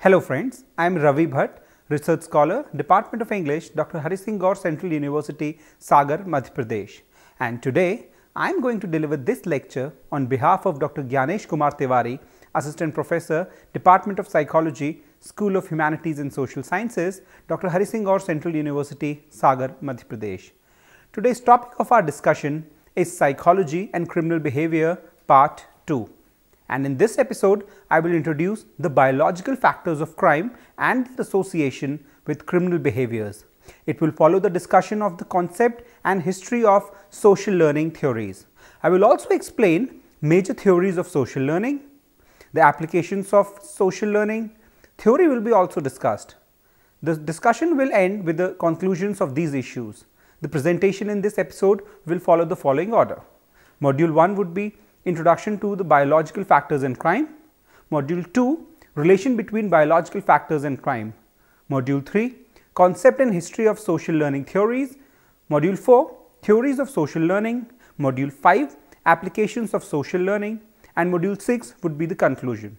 Hello friends, I am Ravi Bhatt, Research Scholar, Department of English, Dr. Hari Singh Gaur Central University, Sagar, Madhya Pradesh. And today, I am going to deliver this lecture on behalf of Dr. Gyanesh Kumar Tiwari, Assistant Professor, Department of Psychology, School of Humanities and Social Sciences, Dr. Hari Singh Gaur Central University, Sagar, Madhya Pradesh. Today's topic of our discussion is Psychology and Criminal Behavior, Part 2. And in this episode, I will introduce the biological factors of crime and their association with criminal behaviors. It will follow the discussion of the concept and history of social learning theories. I will also explain major theories of social learning, the applications of social learning. Theory will be also discussed. The discussion will end with the conclusions of these issues. The presentation in this episode will follow the following order. Module 1 would be Introduction to the biological factors in crime. Module 2, relation between biological factors and crime. Module 3, concept and history of social learning theories. Module 4, theories of social learning. Module 5, applications of social learning. And Module 6 would be the conclusion.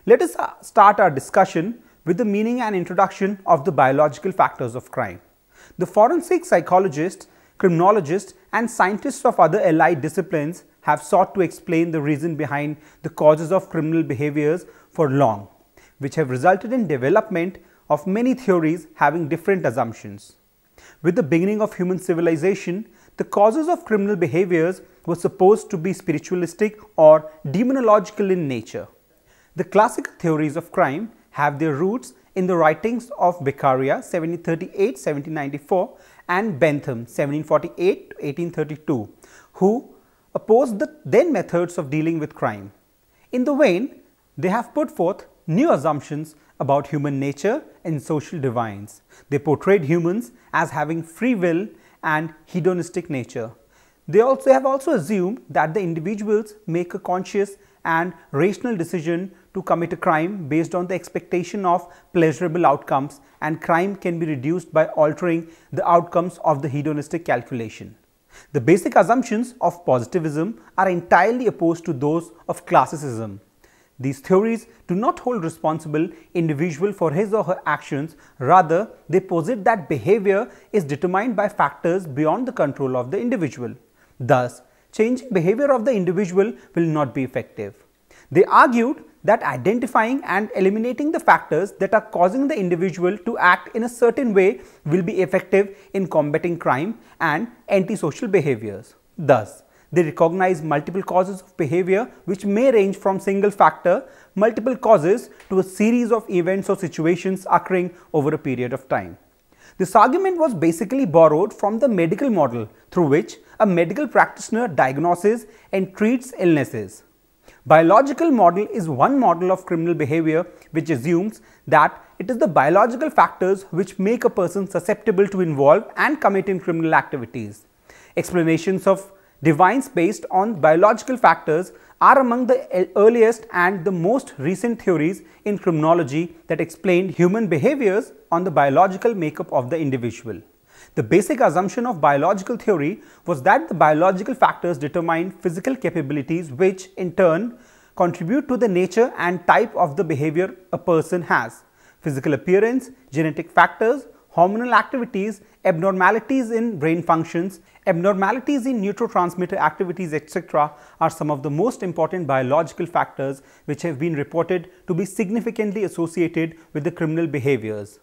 Let us start our discussion with the meaning and introduction of the biological factors of crime. The forensic psychologists, criminologists and scientists of other allied disciplines have sought to explain the reason behind the causes of criminal behaviors for long, which have resulted in development of many theories having different assumptions. With the beginning of human civilization, the causes of criminal behaviors were supposed to be spiritualistic or demonological in nature. The classical theories of crime have their roots in the writings of Beccaria 1738-1794 and Bentham 1748-1832, who opposed the then methods of dealing with crime. In the vein, they have put forth new assumptions about human nature and social divines. They portrayed humans as having free will and hedonistic nature. They have also assumed that the individuals make a conscious and rational decision to commit a crime based on the expectation of pleasurable outcomes, and crime can be reduced by altering the outcomes of the hedonistic calculation. The basic assumptions of positivism are entirely opposed to those of classicism. These theories do not hold responsible individual for his or her actions, rather they posit that behavior is determined by factors beyond the control of the individual. Thus, changing behavior of the individual will not be effective. They argued that identifying and eliminating the factors that are causing the individual to act in a certain way will be effective in combating crime and antisocial behaviors. Thus, they recognize multiple causes of behavior which may range from single factor, multiple causes to a series of events or situations occurring over a period of time. This argument was basically borrowed from the medical model through which a medical practitioner diagnoses and treats illnesses. Biological model is one model of criminal behavior which assumes that it is the biological factors which make a person susceptible to involve and commit in criminal activities. Explanations of divines based on biological factors are among the earliest and the most recent theories in criminology that explained human behaviors on the biological makeup of the individual. The basic assumption of biological theory was that the biological factors determine physical capabilities which in turn contribute to the nature and type of the behavior a person has. Physical appearance, genetic factors, hormonal activities, abnormalities in brain functions, abnormalities in neurotransmitter activities, etc. are some of the most important biological factors which have been reported to be significantly associated with the criminal behaviors.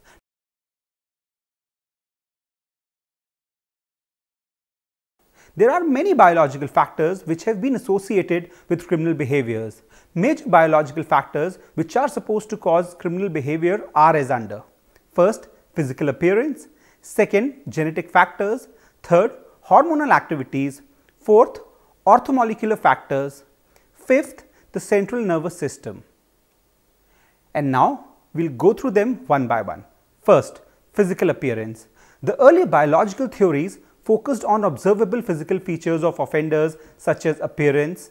There are many biological factors which have been associated with criminal behaviors. Major biological factors which are supposed to cause criminal behavior are as under. First, physical appearance. Second, genetic factors. Third, hormonal activities. Fourth, orthomolecular factors. Fifth, the central nervous system. And now, we will go through them one by one. First, physical appearance. The early biological theories focused on observable physical features of offenders such as appearance.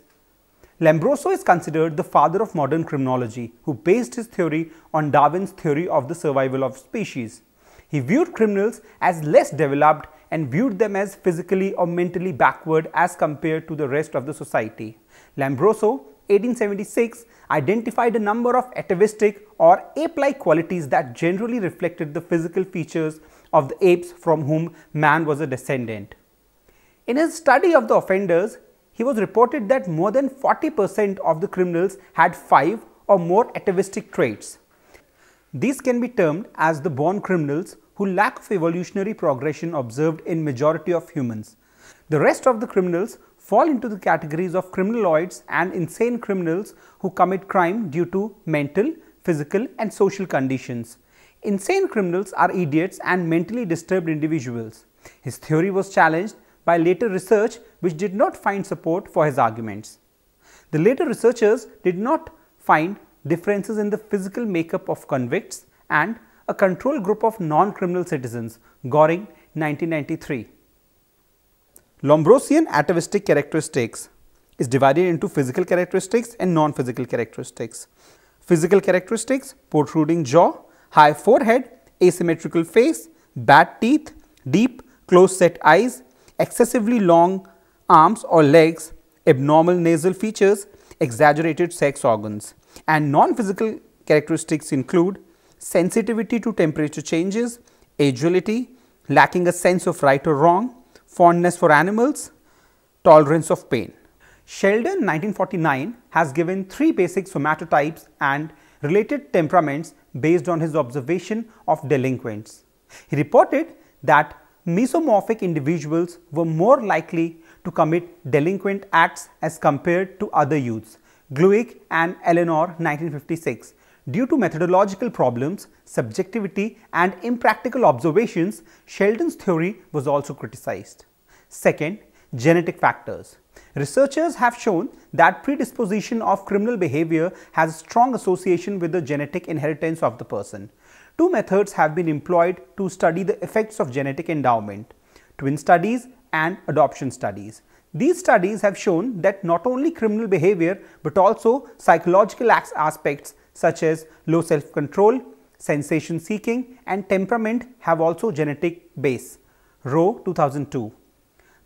Lombroso is considered the father of modern criminology, who based his theory on Darwin's theory of the survival of species. He viewed criminals as less developed and viewed them as physically or mentally backward as compared to the rest of the society. Lombroso, 1876, identified a number of atavistic or ape-like qualities that generally reflected the physical features of the apes from whom man was a descendant. In his study of the offenders, he was reported that more than 40% of the criminals had 5 or more atavistic traits. These can be termed as the born criminals who lack of evolutionary progression observed in majority of humans. The rest of the criminals fall into the categories of criminaloids and insane criminals who commit crime due to mental, physical and social conditions. Insane criminals are idiots and mentally disturbed individuals. His theory was challenged by later research which did not find support for his arguments. The later researchers did not find differences in the physical makeup of convicts and a control group of non-criminal citizens, Goring, 1993. Lombrosian atavistic characteristics is divided into physical characteristics and non-physical characteristics. Physical characteristics: protruding jaw, high forehead, asymmetrical face, bad teeth, deep close-set eyes, excessively long arms or legs, abnormal nasal features, exaggerated sex organs. And non-physical characteristics include sensitivity to temperature changes, agility, lacking a sense of right or wrong, fondness for animals, tolerance of pain. Sheldon, 1949, has given 3 basic somatotypes and related temperaments based on his observation of delinquents. He reported that mesomorphic individuals were more likely to commit delinquent acts as compared to other youths. Gluick and Eleanor, 1956. Due to methodological problems, subjectivity and impractical observations, Sheldon's theory was also criticized. Second, genetic factors. Researchers have shown that predisposition of criminal behavior has a strong association with the genetic inheritance of the person. 2 methods have been employed to study the effects of genetic endowment: twin studies and adoption studies. These studies have shown that not only criminal behavior but also psychological aspects such as low self-control, sensation seeking and temperament have also genetic base. Rowe, 2002.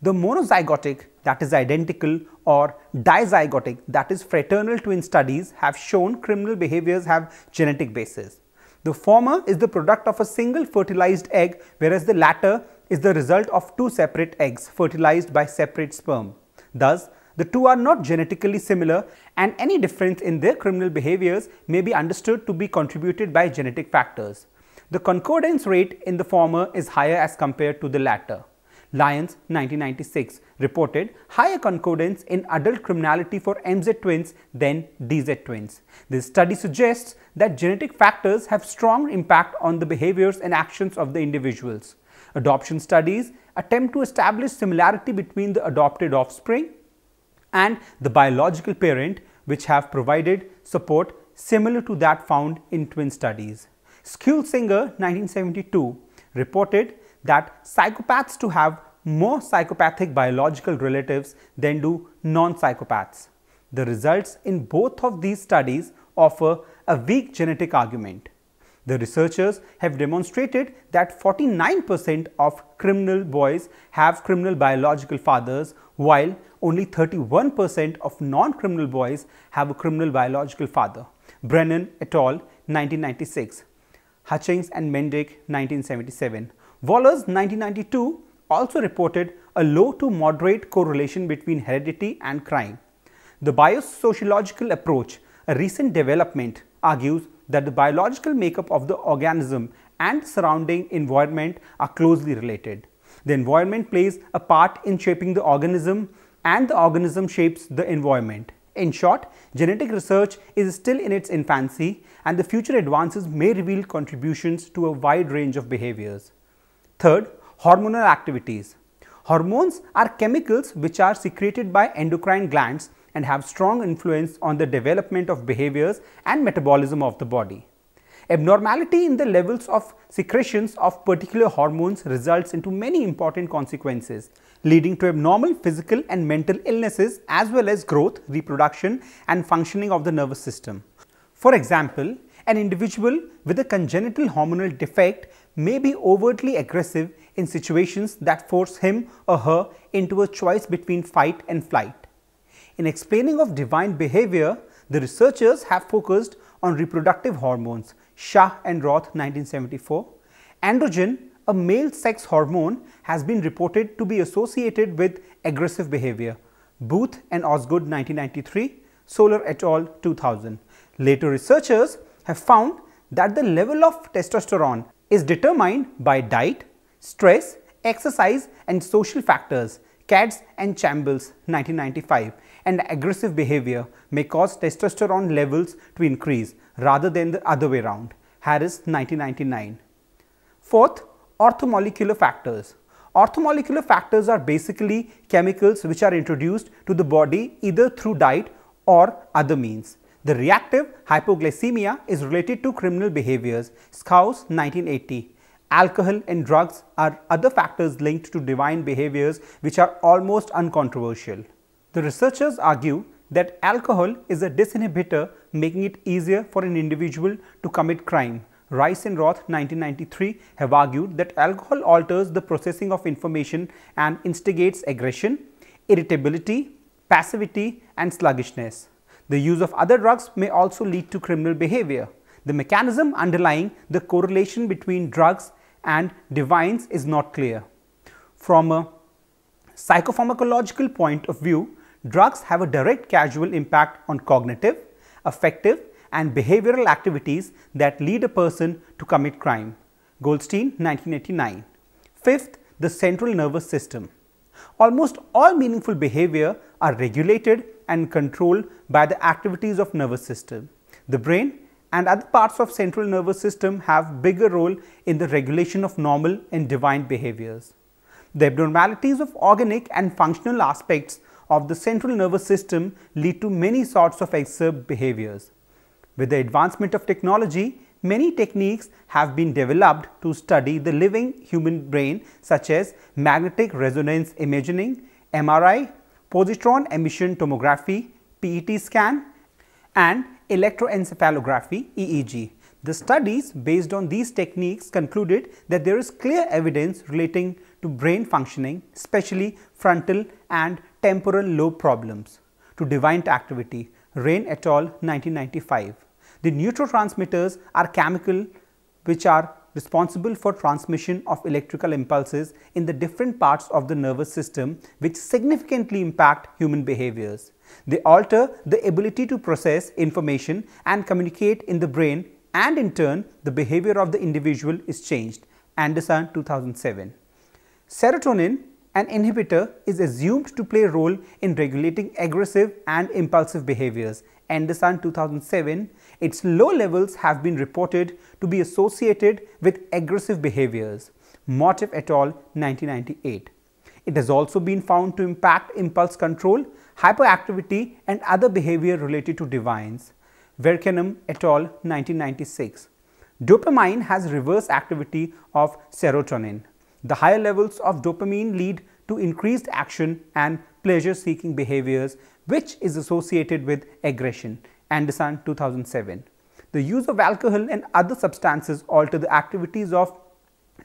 The monozygotic, that is identical, or dizygotic, that is fraternal twin studies have shown criminal behaviors have genetic basis. The former is the product of a single fertilized egg, whereas the latter is the result of 2 separate eggs fertilized by separate sperm. Thus, the two are not genetically similar and any difference in their criminal behaviors may be understood to be contributed by genetic factors. The concordance rate in the former is higher as compared to the latter. Lyons, 1996, reported higher concordance in adult criminality for MZ twins than DZ twins. This study suggests that genetic factors have strong impact on the behaviors and actions of the individuals. Adoption studies attempt to establish similarity between the adopted offspring and the biological parent, which have provided support similar to that found in twin studies. Skulsinger, 1972, reported that psychopaths to have more psychopathic biological relatives than do non-psychopaths. The results in both of these studies offer a weak genetic argument. The researchers have demonstrated that 49% of criminal boys have criminal biological fathers, while only 31% of non-criminal boys have a criminal biological father. Brennan et al., 1996. Hutchings and Mendick, 1977. Wallers, 1992, also reported a low to moderate correlation between heredity and crime. The biosociological approach, a recent development, argues that the biological makeup of the organism and surrounding environment are closely related. The environment plays a part in shaping the organism and the organism shapes the environment. In short, genetic research is still in its infancy and the future advances may reveal contributions to a wide range of behaviors. Third, hormonal activities. Hormones are chemicals which are secreted by endocrine glands and have strong influence on the development of behaviors and metabolism of the body. Abnormality in the levels of secretions of particular hormones results into many important consequences, leading to abnormal physical and mental illnesses as well as growth, reproduction and functioning of the nervous system. For example, an individual with a congenital hormonal defect may be overtly aggressive in situations that force him or her into a choice between fight and flight. In explaining of divine behavior, the researchers have focused on reproductive hormones, Shah and Roth 1974. Androgen, a male sex hormone, has been reported to be associated with aggressive behavior, Booth and Osgood 1993, Solar et al. 2000. Later researchers have found that the level of testosterone is determined by diet, stress, exercise and social factors, Katz and Chambliss 1995, and aggressive behavior may cause testosterone levels to increase rather than the other way around, Harris 1999. Fourth, orthomolecular factors. Orthomolecular factors are basically chemicals which are introduced to the body either through diet or other means. The reactive hypoglycemia is related to criminal behaviors, Scouse 1980. Alcohol and drugs are other factors linked to divine behaviors which are almost uncontroversial. The researchers argue that alcohol is a disinhibitor, making it easier for an individual to commit crime. Rice and Roth 1993 have argued that alcohol alters the processing of information and instigates aggression, irritability, passivity and sluggishness. The use of other drugs may also lead to criminal behavior. The mechanism underlying the correlation between drugs and divines is not clear. From a psychopharmacological point of view, drugs have a direct causal impact on cognitive, affective and behavioral activities that lead a person to commit crime. Goldstein 1989. Fifth, the central nervous system. Almost all meaningful behavior are regulated and controlled by the activities of nervous system. The brain and other parts of central nervous system have bigger role in the regulation of normal and divine behaviors. The abnormalities of organic and functional aspects of the central nervous system lead to many sorts of exurb behaviors. With the advancement of technology, many techniques have been developed to study the living human brain, such as magnetic resonance imaging, MRI, positron emission tomography, PET scan, and electroencephalography, EEG. The studies based on these techniques concluded that there is clear evidence relating to brain functioning, especially frontal and temporal lobe problems, to divine activity. Rain et al. 1995. The neurotransmitters are chemical which are responsible for transmission of electrical impulses in the different parts of the nervous system, which significantly impact human behaviors. They alter the ability to process information and communicate in the brain, and in turn the behavior of the individual is changed. Anderson 2007. Serotonin, an inhibitor, is assumed to play a role in regulating aggressive and impulsive behaviors. Anderson 2007. Its low levels have been reported to be associated with aggressive behaviors. Motif et al. 1998. It has also been found to impact impulse control, hyperactivity and other behavior related to divines. Verkenham et al. 1996. Dopamine has reverse activity of serotonin. The higher levels of dopamine lead to increased action and pleasure-seeking behaviors, which is associated with aggression. Anderson 2007. The use of alcohol and other substances alter the activities of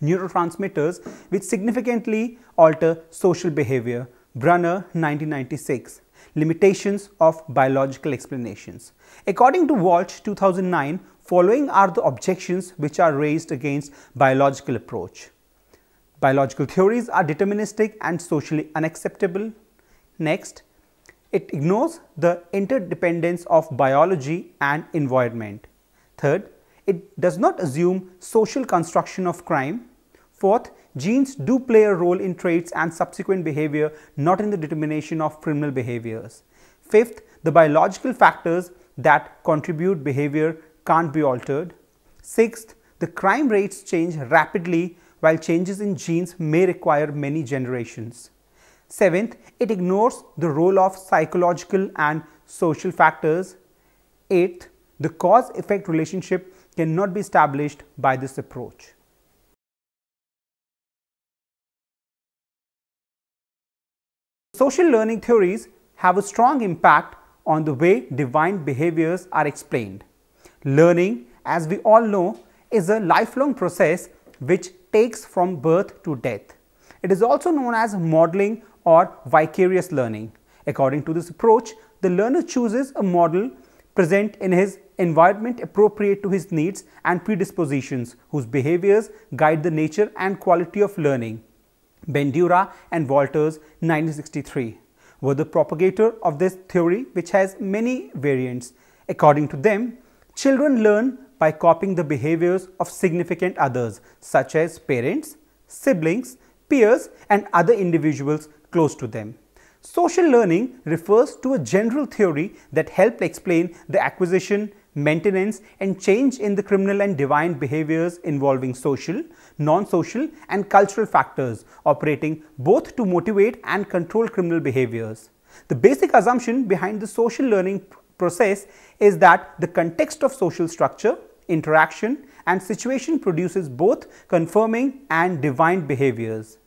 neurotransmitters, which significantly alter social behavior. Brunner 1996. Limitations of biological explanations. According to Walsh 2009, following are the objections which are raised against biological approach. Biological theories are deterministic and socially unacceptable. Next, it ignores the interdependence of biology and environment. Third, it does not assume social construction of crime. Fourth, genes do play a role in traits and subsequent behavior, not in the determination of criminal behaviors. Fifth, the biological factors that contribute behavior can't be altered. Sixth, the crime rates change rapidly, while changes in genes may require many generations. Seventh, it ignores the role of psychological and social factors. Eighth, the cause-effect relationship cannot be established by this approach. Social learning theories have a strong impact on the way divine behaviors are explained. Learning, as we all know, is a lifelong process which takes from birth to death. It is also known as modeling or vicarious learning. According to this approach, the learner chooses a model present in his environment appropriate to his needs and predispositions, whose behaviors guide the nature and quality of learning. Bandura and Walters, 1963, were the propagator of this theory, which has many variants. According to them, children learn by copying the behaviors of significant others, such as parents, siblings, peers, and other individuals close to them. Social learning refers to a general theory that helped explain the acquisition, maintenance, and change in the criminal and divine behaviors involving social, non-social, and cultural factors operating both to motivate and control criminal behaviors. The basic assumption behind the social learning process is that the context of social structure, interaction, and situation produces both confirming and divine behaviors.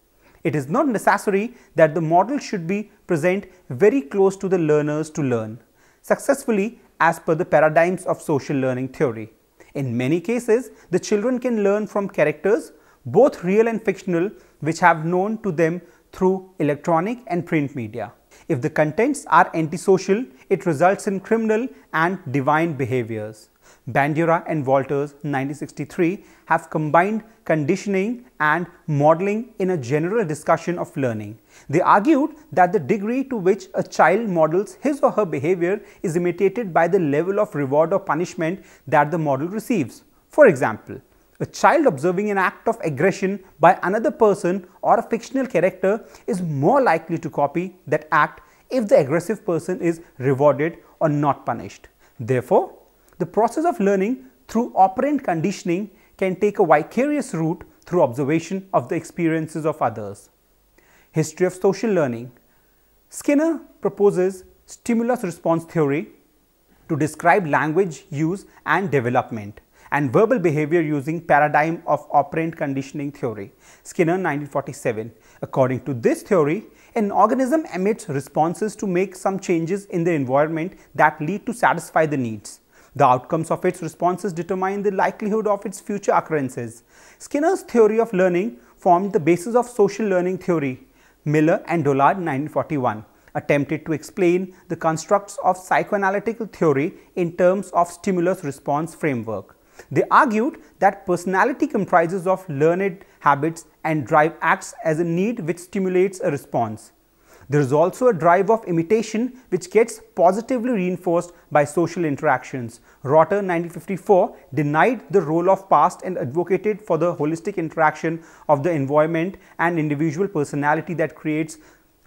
It is not necessary that the model should be present very close to the learners to learn successfully as per the paradigms of social learning theory. In many cases, the children can learn from characters, both real and fictional, which have known to them through electronic and print media. If the contents are antisocial, it results in criminal and divine behaviors. Bandura and Walters, 1963, have combined conditioning and modeling in a general discussion of learning. They argued that the degree to which a child models his or her behavior is imitated by the level of reward or punishment that the model receives. For example, a child observing an act of aggression by another person or a fictional character is more likely to copy that act if the aggressive person is rewarded or not punished. Therefore, the process of learning through operant conditioning can take a vicarious route through observation of the experiences of others. History of social learning. Skinner proposes stimulus-response theory to describe language use and development, and verbal behavior using paradigm of operant conditioning theory. Skinner, 1947. According to this theory, an organism emits responses to make some changes in the environment that lead to satisfy the needs. The outcomes of its responses determine the likelihood of its future occurrences. Skinner's theory of learning formed the basis of social learning theory. Miller and Dollard, 1941, attempted to explain the constructs of psychoanalytical theory in terms of stimulus-response framework. They argued that personality comprises of learned habits and drive acts as a need which stimulates a response. There is also a drive of imitation which gets positively reinforced by social interactions. Rotter, 1954, denied the role of past and advocated for the holistic interaction of the environment and individual personality that creates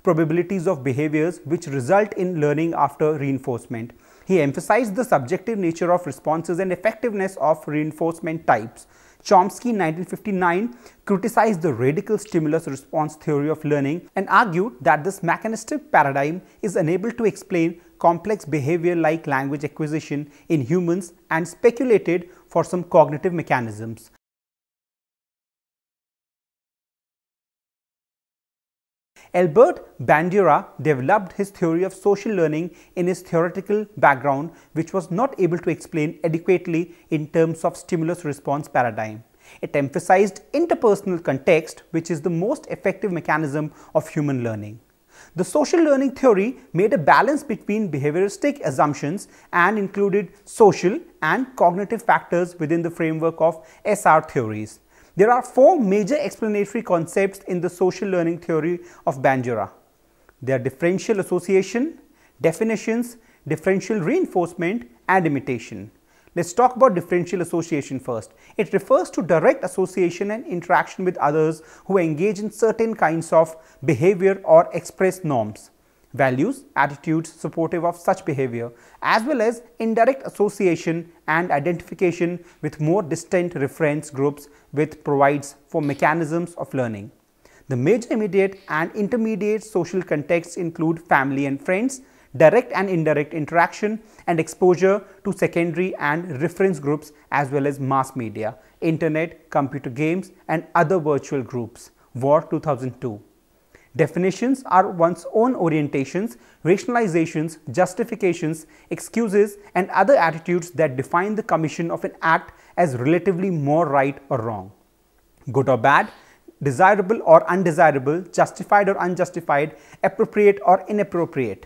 probabilities of behaviors which result in learning after reinforcement. He emphasized the subjective nature of responses and effectiveness of reinforcement types. Chomsky, 1959, criticized the radical stimulus-response theory of learning and argued that this mechanistic paradigm is unable to explain complex behavior like language acquisition in humans and speculated for some cognitive mechanisms. Albert Bandura developed his theory of social learning in his theoretical background, which was not able to explain adequately in terms of stimulus-response paradigm. It emphasized interpersonal context, which is the most effective mechanism of human learning. The social learning theory made a balance between behavioristic assumptions and included social and cognitive factors within the framework of SR theories. There are four major explanatory concepts in the social learning theory of Bandura. They are differential association, definitions, differential reinforcement, and imitation. Let's talk about differential association first. It refers to direct association and interaction with others who engage in certain kinds of behavior or express norms, values, attitudes supportive of such behavior, as well as indirect association and identification with more distant reference groups, which provides for mechanisms of learning. The major immediate and intermediate social contexts include family and friends, direct and indirect interaction, and exposure to secondary and reference groups, as well as mass media, internet, computer games, and other virtual groups. War, 2002. Definitions are one's own orientations, rationalizations, justifications, excuses, and other attitudes that define the commission of an act as relatively more right or wrong. good or bad, desirable or undesirable, justified or unjustified, appropriate or inappropriate.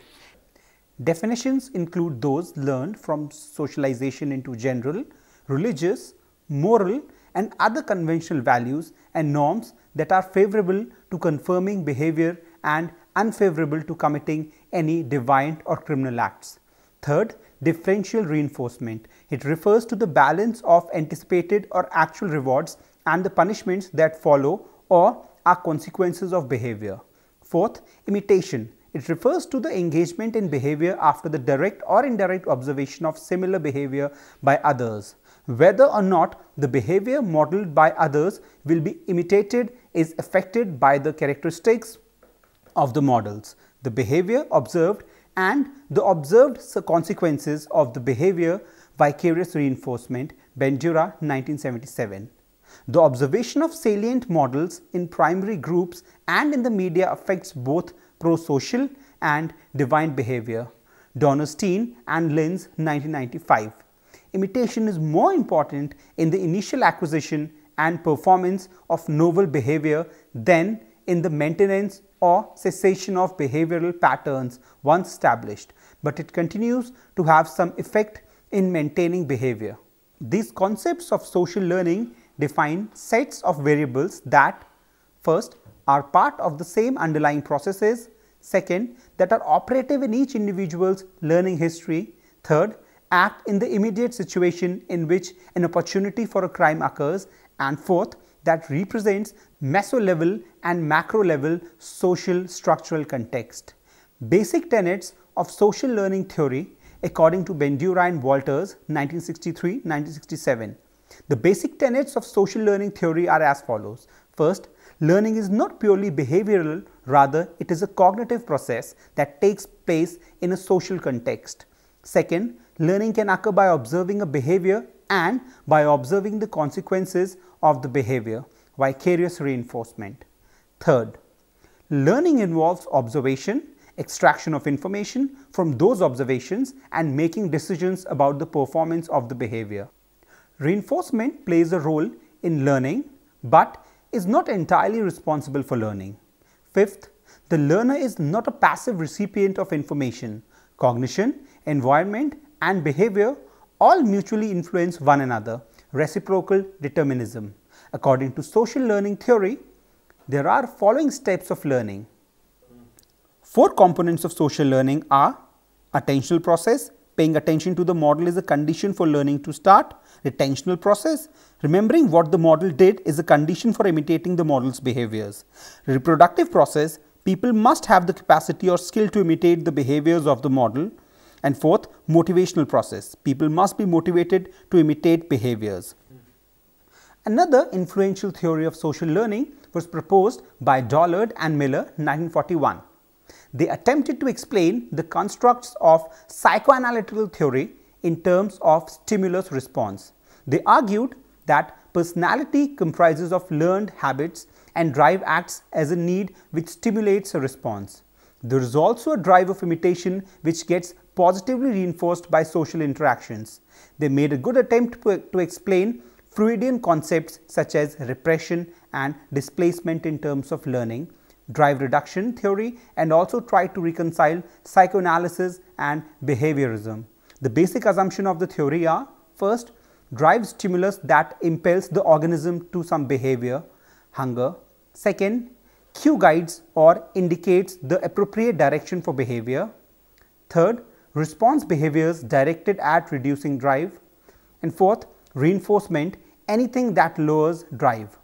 Definitions include those learned from socialization into general, religious, moral and other conventional values and norms that are favorable to confirming behavior and unfavorable to committing any deviant or criminal acts. Third, differential reinforcement. It refers to the balance of anticipated or actual rewards and the punishments that follow or are consequences of behavior. Fourth, imitation. It refers to the engagement in behavior after the direct or indirect observation of similar behavior by others. Whether or not the behavior modeled by others will be imitated is affected by the characteristics of the models, the behavior observed and the observed consequences of the behavior. Vicarious reinforcement, Bandura, 1977. The observation of salient models in primary groups and in the media affects both pro-social and deviant behavior, Donnerstein and Linz, 1995. Imitation is more important in the initial acquisition and performance of novel behavior than in the maintenance or cessation of behavioral patterns once established, but it continues to have some effect in maintaining behavior. These concepts of social learning define sets of variables that, first, are part of the same underlying processes, second, that are operative in each individual's learning history, third, act in the immediate situation in which an opportunity for a crime occurs, and fourth, that represents meso-level and macro-level social structural context. Basic tenets of social learning theory according to Bandura and Walters, 1963-1967. The basic tenets of social learning theory are as follows. First, learning is not purely behavioral, rather it is a cognitive process that takes place in a social context. Second, learning can occur by observing a behavior and by observing the consequences of the behavior, vicarious reinforcement. Third, learning involves observation, extraction of information from those observations and making decisions about the performance of the behavior. Reinforcement plays a role in learning but is not entirely responsible for learning. Fifth, the learner is not a passive recipient of information. Cognition, environment and behavior all mutually influence one another, reciprocal determinism. According to social learning theory, there are following steps of learning. 4 components of social learning are attentional process, paying attention to the model is a condition for learning to start. Retentional process, remembering what the model did is a condition for imitating the model's behaviors. Reproductive process, people must have the capacity or skill to imitate the behaviors of the model. And fourth, motivational process, people must be motivated to imitate behaviors. Another influential theory of social learning was proposed by Dollard and Miller, 1941. They attempted to explain the constructs of psychoanalytical theory in terms of stimulus response. They argued that personality comprises of learned habits and drive acts as a need which stimulates a response. There is also a drive of imitation which gets positively reinforced by social interactions. They made a good attempt to explain Freudian concepts such as repression and displacement in terms of learning, drive reduction theory, and also tried to reconcile psychoanalysis and behaviorism. The basic assumption of the theory are: first, drive stimulus that impels the organism to some behavior, hunger. Second, cue guides or indicates the appropriate direction for behavior. Third, response behaviors directed at reducing drive. And fourth, reinforcement, anything that lowers drive.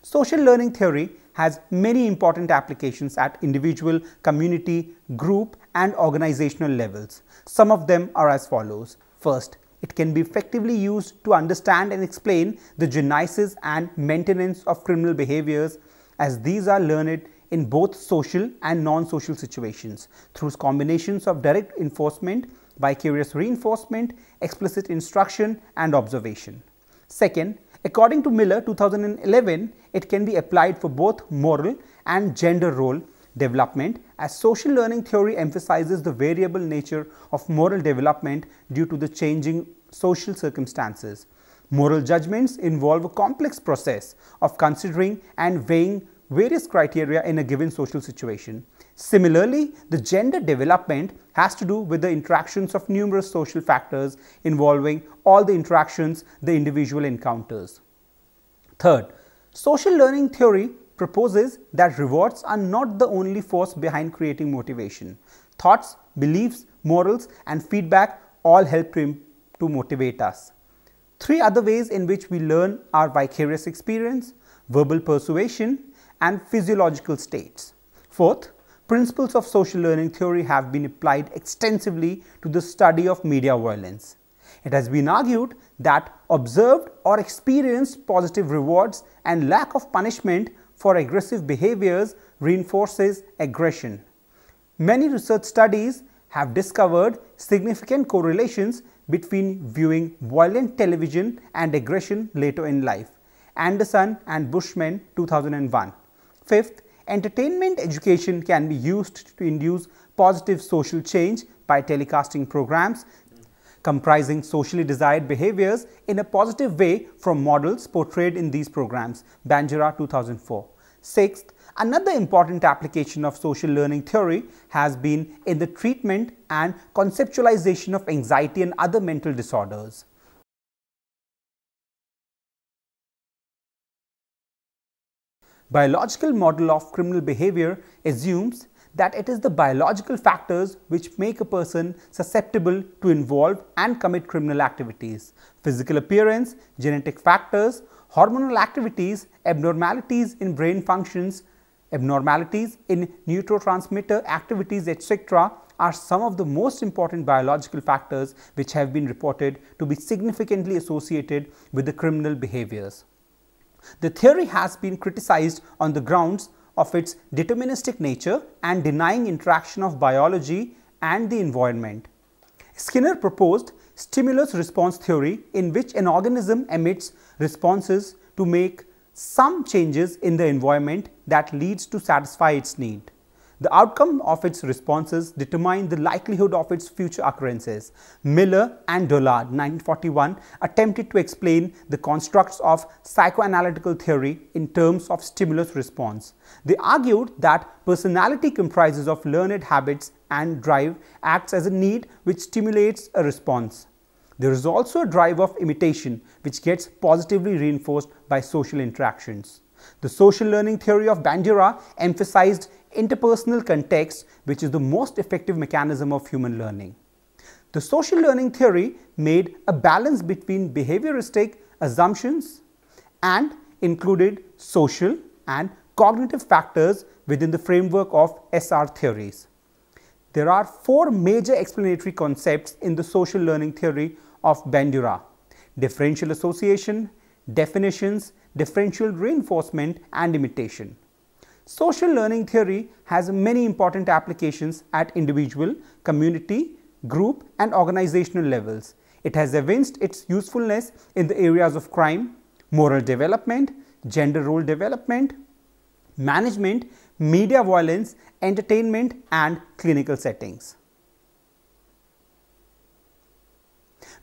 Social learning theory has many important applications at individual, community, group and organizational levels. Some of them are as follows. First, it can be effectively used to understand and explain the genesis and maintenance of criminal behaviors, as these are learned in both social and non-social situations through combinations of direct enforcement, vicarious reinforcement, explicit instruction and observation. Second, according to Miller, 2011, it can be applied for both moral and gender role development, as social learning theory emphasizes the variable nature of moral development due to the changing social circumstances. Moral judgments involve a complex process of considering and weighing various criteria in a given social situation. Similarly, the gender development has to do with the interactions of numerous social factors involving all the interactions the individual encounters. Third, social learning theory proposes that rewards are not the only force behind creating motivation. Thoughts, beliefs, morals, and feedback all help to motivate us. Three other ways in which we learn are vicarious experience, verbal persuasion, and physiological states. Fourth, principles of social learning theory have been applied extensively to the study of media violence. It has been argued that observed or experienced positive rewards and lack of punishment for aggressive behaviors reinforces aggression. Many research studies have discovered significant correlations between viewing violent television and aggression later in life. Anderson and Bushman, 2001. Fifth, entertainment education can be used to induce positive social change by telecasting programs comprising socially desired behaviors in a positive way from models portrayed in these programs. Bandura, 2004. Sixth, another important application of social learning theory has been in the treatment and conceptualization of anxiety and other mental disorders. Biological model of criminal behavior assumes that it is the biological factors which make a person susceptible to involve and commit criminal activities. Physical appearance, genetic factors, hormonal activities, abnormalities in brain functions, abnormalities in neurotransmitter activities, etc. are some of the most important biological factors which have been reported to be significantly associated with the criminal behaviors. The theory has been criticized on the grounds of its deterministic nature and denying interaction of biology and the environment. Skinner proposed stimulus-response theory, in which an organism emits responses to make some changes in the environment that leads to satisfy its need. The outcome of its responses determine the likelihood of its future occurrences. Miller and Dollard, 1941, attempted to explain the constructs of psychoanalytical theory in terms of stimulus response. They argued that personality comprises of learned habits and drive acts as a need which stimulates a response. There is also a drive of imitation which gets positively reinforced by social interactions. The social learning theory of Bandura emphasized interpersonal context, which is the most effective mechanism of human learning. The social learning theory made a balance between behavioristic assumptions and included social and cognitive factors within the framework of SR theories. There are four major explanatory concepts in the social learning theory of Bandura: differential association, definitions, differential reinforcement, and imitation. Social learning theory has many important applications at individual, community, group, and organizational levels. It has evinced its usefulness in the areas of crime, moral development, gender role development, management, media violence, entertainment, and clinical settings.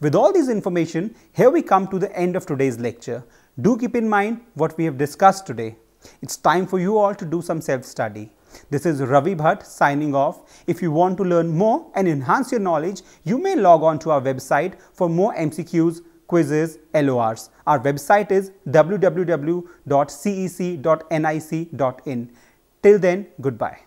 With all this information, here we come to the end of today's lecture. Do keep in mind what we have discussed today. It's time for you all to do some self-study. This is Ravi Bhatt signing off. If you want to learn more and enhance your knowledge, you may log on to our website for more MCQs, quizzes, LORs. Our website is www.cec.nic.in. Till then, goodbye.